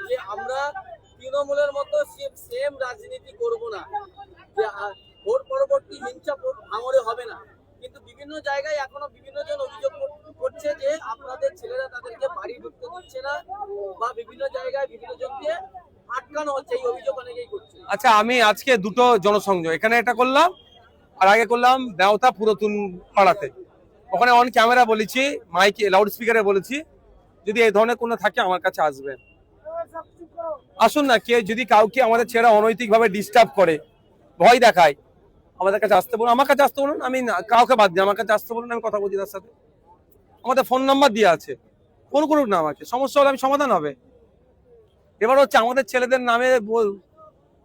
যে আমরা তৃণমূলের মতো সেম রাজনীতি করব না, যে ভোট পরবর্তী হিংসা ভাঙড়ে হবে না, কিন্তু বিভিন্ন জায়গায় এখনো বিভিন্ন জন অভিযোগ করছে যে আপনাদের ছেলেরা তাদেরকে বাড়ি ঢুকতে দিচ্ছে না, বা বিভিন্ন জায়গায় বিভিন্ন জনকে আটকানো হচ্ছে, এই অভিযোগ অনেকেই করছে। আচ্ছা, আমি আজকে দুটো জনসংযোগ এখানে এটা করলাম, আর আগে করলাম দেওতা পুরাতন পাড়াতে। ওখানে অন ক্যামেরা বলেছি, মাইক লাউড স্পিকারে বলেছি, যদি এই ধরনের কোনো থাকে আমার কাছে আসবেন। আসুন না, কে যদি কাউকে আমাদের ছেলেরা অনৈতিক ভাবে ডিস্টার্ব করে, ভয় দেখায়, আমাদের কাছে আসতে বলুন, আমার কাছে আসতে বলুন, আমি কাউকে বাদ দিই, আমার কাছে আসতে বলুন, আমি কথা বলছি তার সাথে। আমাদের ফোন নাম্বার দেওয়া আছে, ফোন করুন না আমাকে, সমস্যা হলে আমি সমাধান হবে। এবার হচ্ছে আমাদের ছেলেদের নামে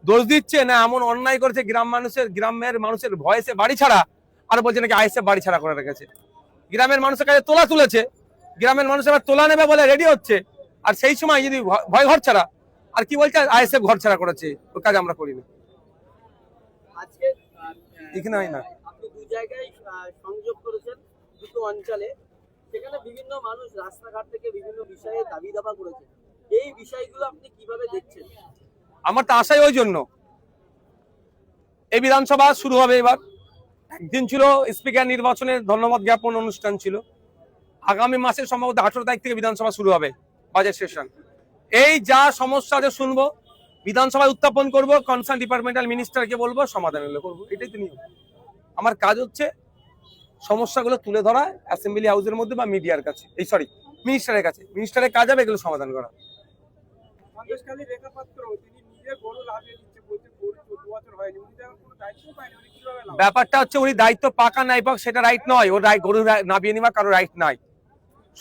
দোষ দিচ্ছে না, এমন অন্যায় করেছে গ্রামের মানুষের ভয়েসে বাড়ি ছাড়া, আর বলছে নাকি আইএসএফ বাড়ি ছাড়া করে রেখেছে। গ্রামের মানুষের কাছে তোলা তুলেছে, গ্রামের মানুষ এবার তোলা নেবে বলে রেডি হচ্ছে, আর সেই সময় যদি ভয় ঘর ছাড়া, আর কি বলছে আইএসএফ ঘর ছাড়া করেছে, ওই কাজ আমরা করিনি। আজকে এখানে হয় না, আপনি দু জায়গায় সংযোগ করেছেন, দুটো অঞ্চলে, সেখানে বিভিন্ন মানুষ রাস্তাঘাট থেকে বিভিন্ন বিষয়ে দাবি দাবা করেছে, এই বিষয়গুলো আপনি কিভাবে দেখছেন? আমার তো আশাই ওই জন্য। এই বিধানসভা শুরু হবে, এবার একদিন ছিল স্পিকার নির্বাচনের ধন্যবাদ জ্ঞাপন অনুষ্ঠান ছিল, আগামী মাসের সম্ভবত 18 তারিখ থেকে বিধানসভা শুরু হবে, বাজেট সেশন। এই যা সমস্যা আছে শুনবো, বিধানসভায় উত্থাপন করবো, কনসার্ন ডিপার্টমেন্টাল মিনিস্টারকে বলবো, সমাধান করবো, এটাই তো নিয়ম। আমার কাজ হচ্ছে সমস্যাগুলো তুলে ধরা অ্যাসেম্বলি হাউসের মধ্যে বা মিডিয়ার কাছে, মিনিস্টারের কাছে। মিনিস্টারের কাজ হবে এগুলো সমাধান করা। ব্যাপারটা হচ্ছে উনি দায়িত্ব পাকা নাই পাক সেটা রাইট নয়, ওর গরু নাবিয়ে নেওয়া কারো রাইট নাই।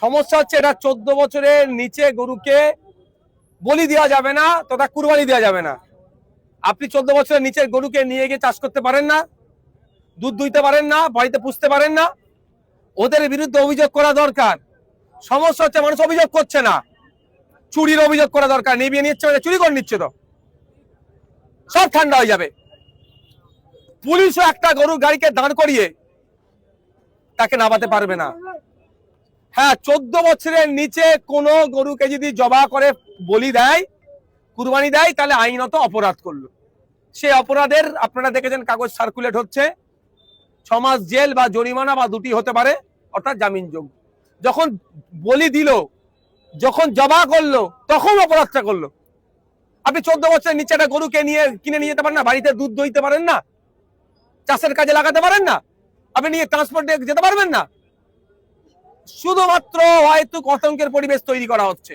সমস্যা হচ্ছে এটা 14 বছরের নিচে গরুকে বলি দেওয়া যাবে না, তথা কুরবানি দেওয়া যাবে না। আপনি 14 বছরের নিচের গরুকে নিয়ে গিয়ে চাষ করতে পারেন না, দুধ দুইতে পারেন না, বাড়িতে পুষতে পারেন না, ওদের বিরুদ্ধে অভিযোগ করা দরকার। সমস্যা হচ্ছে মানুষ অভিযোগ করছে না, চুরির অভিযোগ করা দরকার। নিবিয়ে নিচ্ছে মানে চুরি করে নিচ্ছে, তো সব ঠান্ডা হয়ে যাবে। পুলিশও একটা গরুর গাড়িকে দাঁড় করিয়ে তাকে নামাতে পারবে না। হ্যাঁ, 14 বছরের নিচে কোনো গরুকে যদি জবা করে বলি দেয়, কুরবানি দেয়, তাহলে আইনত অপরাধ করলো। সে অপরাধের আপনারা দেখেছেন কাগজ সার্কুলেট হচ্ছে, 6 মাস জেল বা জরিমানা বা দুটি হতে পারে, অর্থাৎ জামিনযোগ্য। যখন বলি দিল, যখন জবা করলো, তখন অপরাধটা করলো। আপনি 14 বছরের নিচে একটা গরুকে নিয়ে কিনে নিয়ে যেতে পারেন না, বাড়িতে দুধ দইতে পারেন না, চাষের কাজে লাগাতে পারেন না, আপনি নিয়ে ট্রান্সপোর্টে যেতে পারবেন না। শুধুমাত্র হয়তো আতঙ্কের পরিবেশ তৈরি করা হচ্ছে।